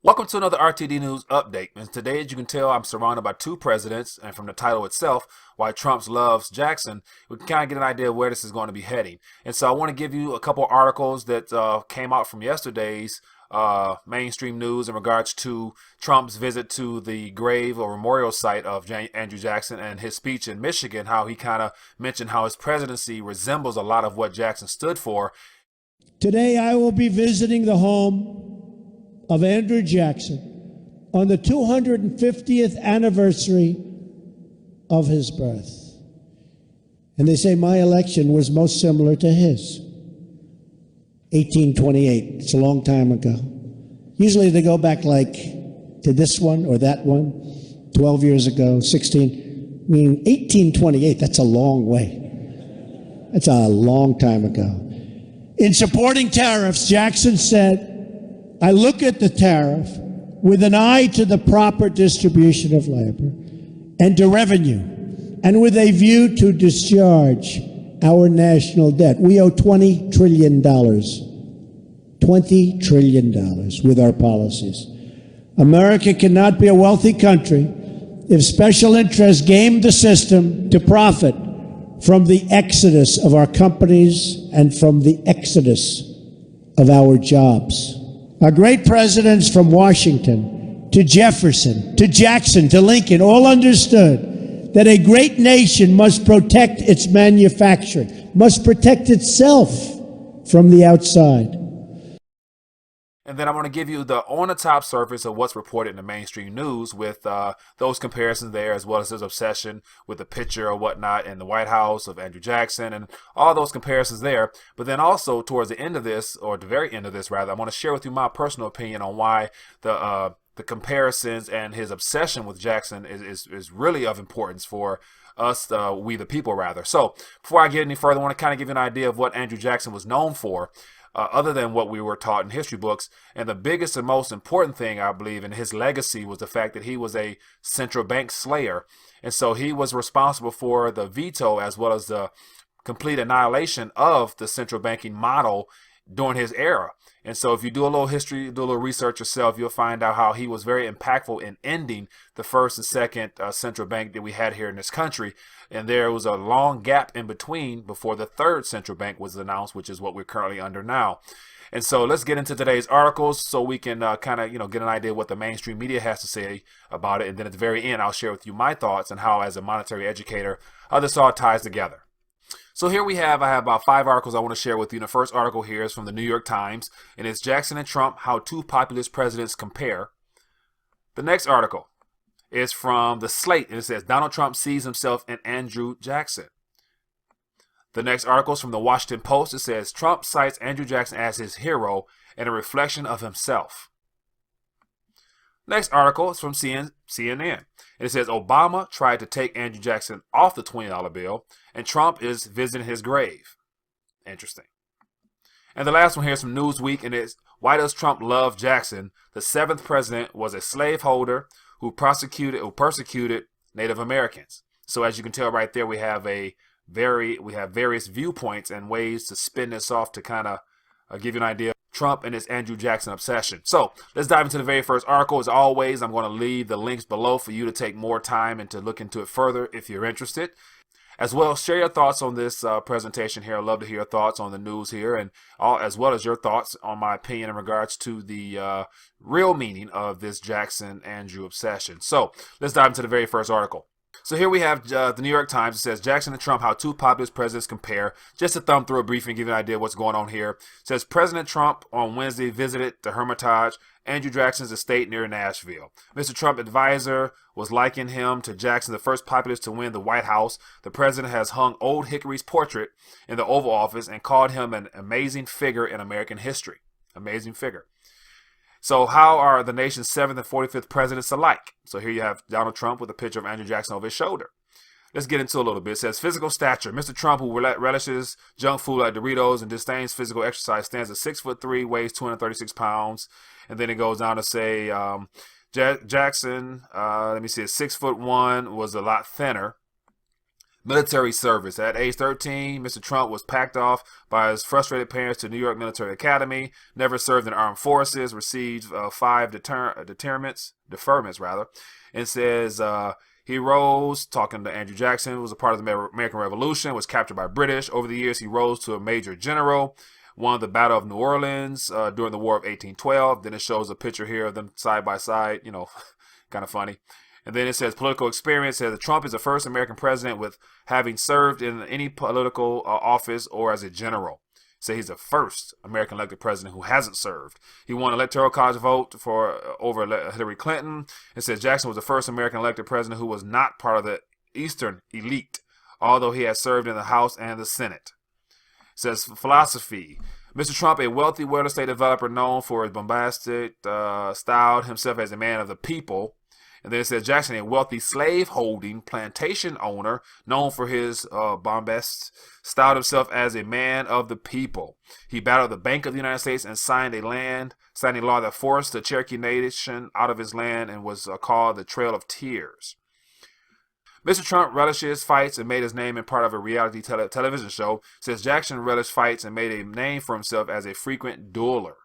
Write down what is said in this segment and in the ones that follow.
Welcome to another RTD News Update. And today, as you can tell, I'm surrounded by two presidents, and from the title itself, Why Trump Loves Jackson, we can kind of get an idea of where this is going to be heading. And so I want to give you a couple articles that came out from yesterday's mainstream news in regards to Trump's visit to the grave or memorial site of Andrew Jackson and his speech in Michigan, how he kind of mentioned how his presidency resembles a lot of what Jackson stood for. Today, I will be visiting the home of Andrew Jackson on the 250th anniversary of his birth. And they say my election was most similar to his. 1828, it's a long time ago. Usually they go back like to this one or that one, 12 years ago, 16. I mean, 1828, that's a long way. That's a long time ago. In supporting tariffs, Jackson said, I look at the tariff with an eye to the proper distribution of labor and to revenue, and with a view to discharge our national debt. We owe $20 trillion. $20 trillion with our policies. America cannot be a wealthy country if special interests game the system to profit from the exodus of our companies and from the exodus of our jobs. Our great presidents from Washington to Jefferson to Jackson to Lincoln all understood that a great nation must protect its manufacturing, must protect itself from the outside. And then I want to give you the on the top surface of what's reported in the mainstream news with those comparisons there, as well as his obsession with the picture or whatnot in the White House of Andrew Jackson and all those comparisons there. But then also towards the end of this, or the very end of this rather, I want to share with you my personal opinion on why the comparisons and his obsession with Jackson is really of importance for us, we the people rather. So before I get any further, I want to kind of give you an idea of what Andrew Jackson was known for. Other than what we were taught in history books. And the biggest and most important thing, I believe, in his legacy was the fact that he was a central bank slayer. And so he was responsible for the veto as well as the complete annihilation of the central banking model during his era. And so if you do a little history, do a little research yourself, you'll find out how he was very impactful in ending the first and second central bank that we had here in this country. And there was a long gap in between before the third central bank was announced, which is what we're currently under now. And so let's get into today's articles so we can kind of, get an idea of what the mainstream media has to say about it. And then at the very end, I'll share with you my thoughts and how, as a monetary educator, how this all ties together. So here I have about 5 articles I want to share with you. The first article here is from the New York Times, and it's Jackson and Trump, How Two Populist Presidents Compare. The next article is from the Slate, and it says Donald Trump sees himself in Andrew Jackson. The next article is from the Washington Post. It says Trump cites Andrew Jackson as his hero and a reflection of himself. Next article is from CNN. And it says Obama tried to take Andrew Jackson off the $20 bill, and Trump is visiting his grave. Interesting. And the last one here is from Newsweek, and it's Why Does Trump Love Jackson? The 7th president was a slaveholder who persecuted Native Americans. So as you can tell right there, we have various viewpoints and ways to spin this off to kind of give you an idea of Trump and his Andrew Jackson obsession. So let's dive into the very first article. As always, I'm going to leave the links below for you to take more time and to look into it further if you're interested. As well, share your thoughts on this presentation here. I'd love to hear your thoughts on the news here, and as well as your thoughts on my opinion in regards to the real meaning of this Jackson-Andrew obsession. So let's dive into the very first article. So here we have the New York Times. It says Jackson and Trump, How Two Populist Presidents Compare. Just to thumb through it briefly and give you an idea of what's going on here. It says President Trump on Wednesday visited the Hermitage, Andrew Jackson's estate near Nashville. Mr. Trump's advisor was likening him to Jackson, the first populist to win the White House. The president has hung Old Hickory's portrait in the Oval Office and called him an amazing figure in American history. Amazing figure. So how are the nation's 7th and 45th presidents alike? So here you have Donald Trump with a picture of Andrew Jackson over his shoulder. Let's get into a little bit. It says physical stature. Mr. Trump, who relishes junk food like Doritos and disdains physical exercise, stands at 6'3", weighs 236 pounds. And then it goes down to say Jackson, let me see, 6'1", was a lot thinner. Military service. At age 13, Mr. Trump was packed off by his frustrated parents to New York Military Academy. Never served in armed forces. Received 5 deferments. And says he rose, talking to Andrew Jackson, was a part of the American Revolution, was captured by British. Over the years, he rose to a major general, won the Battle of New Orleans during the War of 1812. Then it shows a picture here of them side by side, kind of funny. And then it says political experience. It says that Trump is the first American president with having served in any political office or as a general. So he's the first American elected president who hasn't served. He won electoral college vote over Hillary Clinton. It says Jackson was the first American elected president who was not part of the Eastern elite, although he has served in the House and the Senate. It says philosophy. Mr. Trump, a wealthy real estate developer known for his bombastic, styled himself as a man of the people. And then it says Jackson, a wealthy slave-holding plantation owner known for his bombast, styled himself as a man of the people. He battled the Bank of the United States and signed a law that forced the Cherokee Nation out of his land and was called the Trail of Tears. Mr. Trump relishes fights and made his name in part of a reality television show. Says Jackson relished fights and made a name for himself as a frequent dueler.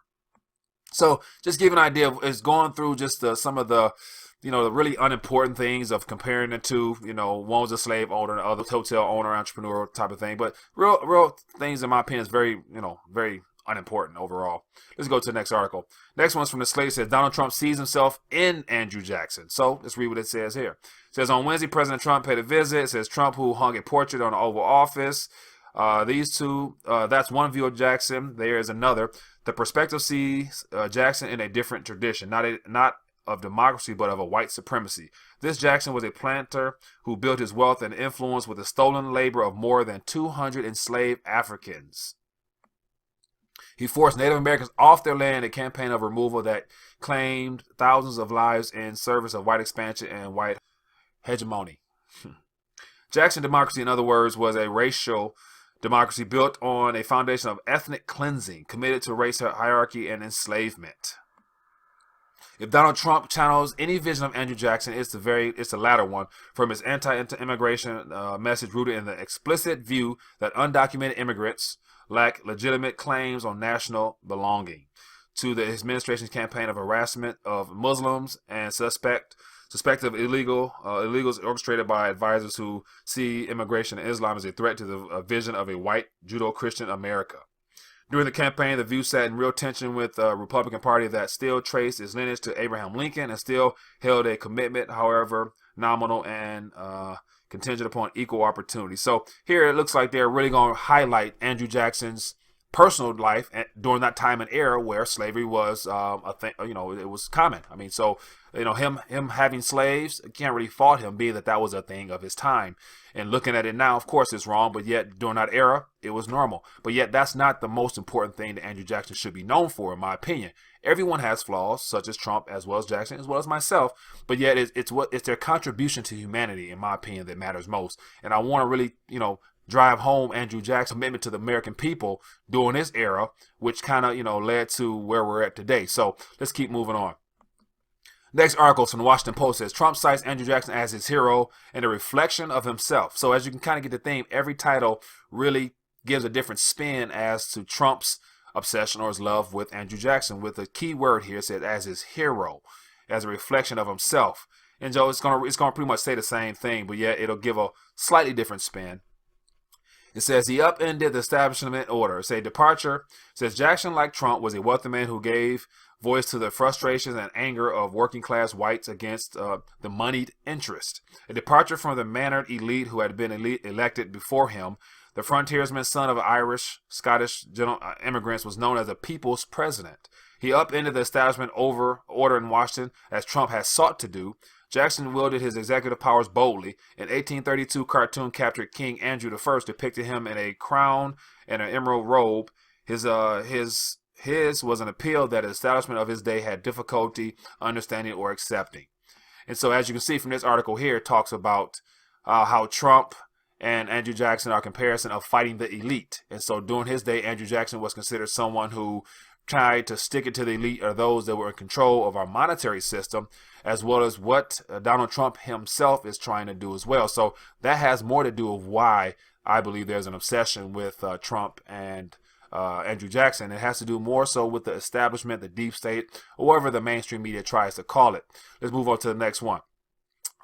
So just give an idea of it's going through just some of the the really unimportant things of comparing the two. One was a slave owner and the other hotel owner, entrepreneur type of thing. But real things, in my opinion, is very unimportant overall. Let's go to the next article. Next one's from the Slate. It says Donald Trump sees himself in Andrew Jackson. So let's read what it says here. It says on Wednesday, President Trump paid a visit. It says Trump, who hung a portrait on the Oval Office. These two, that's one view of Jackson. There is another. The perspective sees Jackson in a different tradition, not of democracy, but of a white supremacy. This Jackson was a planter who built his wealth and influence with the stolen labor of more than 200 enslaved Africans. He forced Native Americans off their land, a campaign of removal that claimed thousands of lives in service of white expansion and white hegemony. Jackson democracy, in other words, was a racial democracy built on a foundation of ethnic cleansing, committed to race hierarchy and enslavement. If Donald Trump channels any vision of Andrew Jackson, it's the latter one, from his anti-immigration message rooted in the explicit view that undocumented immigrants lack legitimate claims on national belonging, to his administration's campaign of harassment of Muslims and suspected illegals orchestrated by advisors who see immigration and Islam as a threat to the vision of a white Judeo-Christian America. During the campaign, the view sat in real tension with the Republican Party that still traced its lineage to Abraham Lincoln and still held a commitment, however nominal and contingent upon equal opportunity. So here it looks like they're really going to highlight Andrew Jackson's personal life during that time and era where slavery was a thing. It was common. I mean, so him having slaves, you can't really fault him being that was a thing of his time. And looking at it now, of course, it's wrong, but yet during that era, it was normal. But yet that's not the most important thing that Andrew Jackson should be known for, in my opinion. Everyone has flaws, such as Trump, as well as Jackson, as well as myself. But yet it's their contribution to humanity, in my opinion, that matters most. And I want to really, drive home Andrew Jackson's commitment to the American people during this era, which kind of, led to where we're at today. So let's keep moving on. Next article from the Washington Post says Trump cites Andrew Jackson as his hero and a reflection of himself. So as you can kind of get the theme, every title really gives a different spin as to Trump's obsession or his love with Andrew Jackson, with a key word here said as his hero, as a reflection of himself. And Joe, it's gonna pretty much say the same thing, but yet it'll give a slightly different spin. It says he upended the establishment order. It's a departure. It says Jackson, like Trump, was a wealthy man who gave voice to the frustrations and anger of working class whites against the moneyed interest. A departure from the mannered elite who had been elected before him. The frontiersman, son of Irish, Scottish immigrants, was known as a people's president. He upended the establishment order in Washington, as Trump has sought to do. Jackson wielded his executive powers boldly. An 1832 cartoon captured King Andrew I, depicted him in a crown and an emerald robe. His was an appeal that the establishment of his day had difficulty understanding or accepting. And so, as you can see from this article here, it talks about how Trump and Andrew Jackson are a comparison of fighting the elite. And so during his day, Andrew Jackson was considered someone who tried to stick it to the elite are those that were in control of our monetary system, as well as what Donald Trump himself is trying to do as well. So that has more to do with why I believe there's an obsession with Trump and Andrew Jackson. It has to do more so with the establishment, the deep state, or whatever the mainstream media tries to call it. Let's move on to the next one.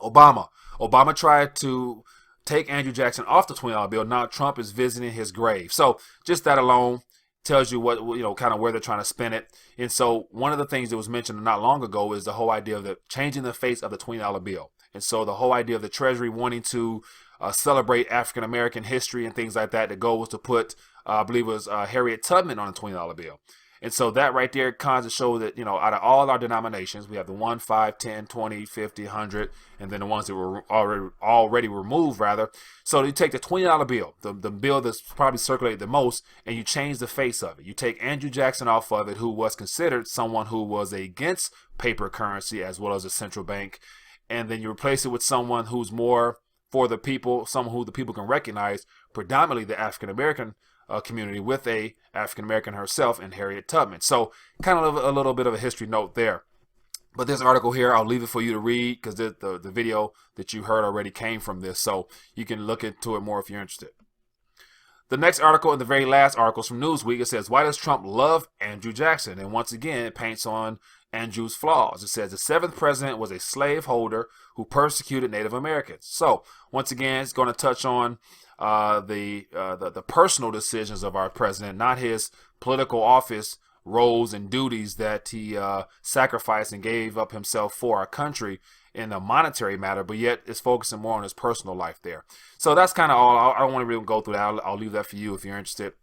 Obama tried to take Andrew Jackson off the $20 bill. Now Trump is visiting his grave. So just that alone tells you what, kind of where they're trying to spin it. And so one of the things that was mentioned not long ago is the whole idea of the changing the face of the $20 bill. And so the whole idea of the Treasury wanting to celebrate African American history and things like that. The goal was to put, I believe it was Harriet Tubman on a $20 bill. And so that right there kind of shows that, out of all our denominations, we have the 1, 5, 10, 20, 50, 100, and then the ones that were already removed, rather. So you take the $20 bill, the bill that's probably circulated the most, and you change the face of it. You take Andrew Jackson off of it, who was considered someone who was against paper currency as well as a central bank, and then you replace it with someone who's more for the people, someone who the people can recognize, predominantly the African American community, with a African American herself and Harriet Tubman. So kind of a little bit of a history note there. But this article here, I'll leave it for you to read because the video that you heard already came from this. So you can look into it more if you're interested. The next article and the very last article is from Newsweek. It says, why does Trump love Andrew Jackson? And once again, it paints on Andrew's flaws. It says the 7th president was a slaveholder who persecuted Native Americans. So once again, it's going to touch on the personal decisions of our president, not his political office roles and duties that he sacrificed and gave up himself for our country in a monetary matter, but yet it's focusing more on his personal life there. So that's kind of all. I don't want to really go through that. I'll leave that for you if you're interested.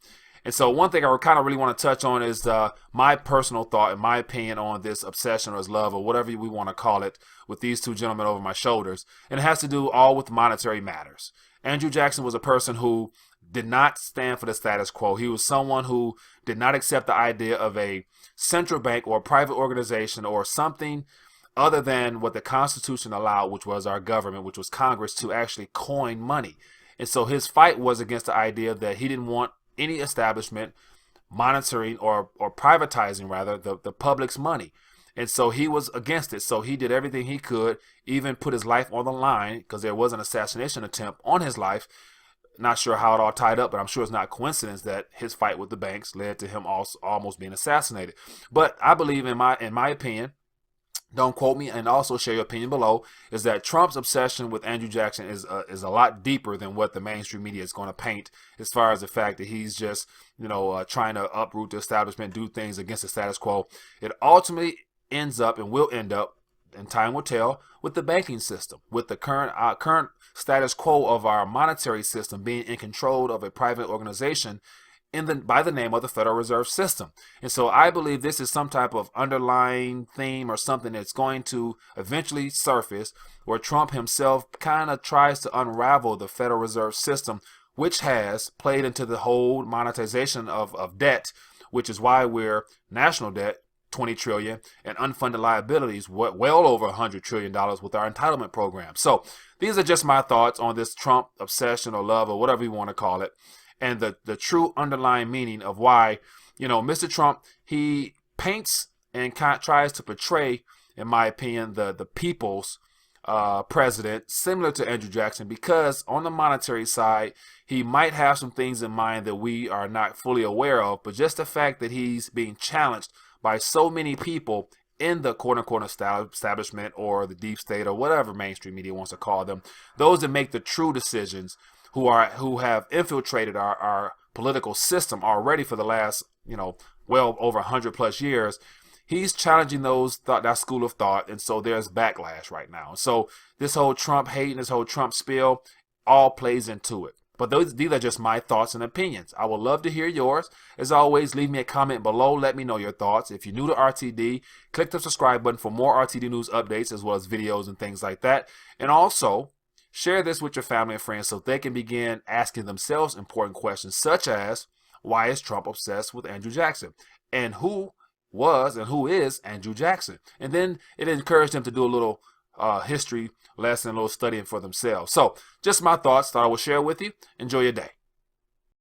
And so one thing I kind of really want to touch on is my personal thought and my opinion on this obsession or his love or whatever we want to call it with these two gentlemen over my shoulders. And it has to do all with monetary matters. Andrew Jackson was a person who did not stand for the status quo. He was someone who did not accept the idea of a central bank or a private organization or something other than what the Constitution allowed, which was our government, which was Congress, to actually coin money. And so his fight was against the idea that he didn't want any establishment monitoring or privatizing, rather, the public's money. And so he was against it. So he did everything he could, even put his life on the line, because there was an assassination attempt on his life. Not sure how it all tied up, but I'm sure it's not coincidence that his fight with the banks led to him also almost being assassinated. But I believe, in my opinion, don't quote me, and also share your opinion below, is that Trump's obsession with Andrew Jackson is a lot deeper than what the mainstream media is going to paint, as far as the fact that he's just trying to uproot the establishment, do things against the status quo. It ultimately ends up and will end up, and time will tell, with the banking system, with the current status quo of our monetary system being in control of a private organization by the name of the Federal Reserve System. And so I believe this is some type of underlying theme or something that's going to eventually surface, where Trump himself kind of tries to unravel the Federal Reserve System, which has played into the whole monetization of debt, which is why we're national debt, 20 trillion, and unfunded liabilities well over $100 trillion with our entitlement program. So these are just my thoughts on this Trump obsession or love or whatever you want to call it, and the true underlying meaning of why, Mr. Trump, he paints and tries to portray, in my opinion, the people's president, similar to Andrew Jackson, because on the monetary side, he might have some things in mind that we are not fully aware of, but just the fact that he's being challenged by so many people in the quote-unquote establishment or the deep state or whatever mainstream media wants to call them, those that make the true decisions, who have infiltrated our political system already for the last, well over 100 plus years. He's challenging that school of thought, and so there's backlash right now. So this whole Trump hate and this whole Trump spill all plays into it. But these are just my thoughts and opinions. I would love to hear yours. As always, leave me a comment below. Let me know your thoughts. If you're new to RTD, click the subscribe button for more RTD news updates, as well as videos and things like that. And also, share this with your family and friends so they can begin asking themselves important questions, such as, why is Trump obsessed with Andrew Jackson? And who was and who is Andrew Jackson? And then it encouraged them to do a little history lesson, a little studying for themselves. So just my thoughts, thought I would share with you. Enjoy your day.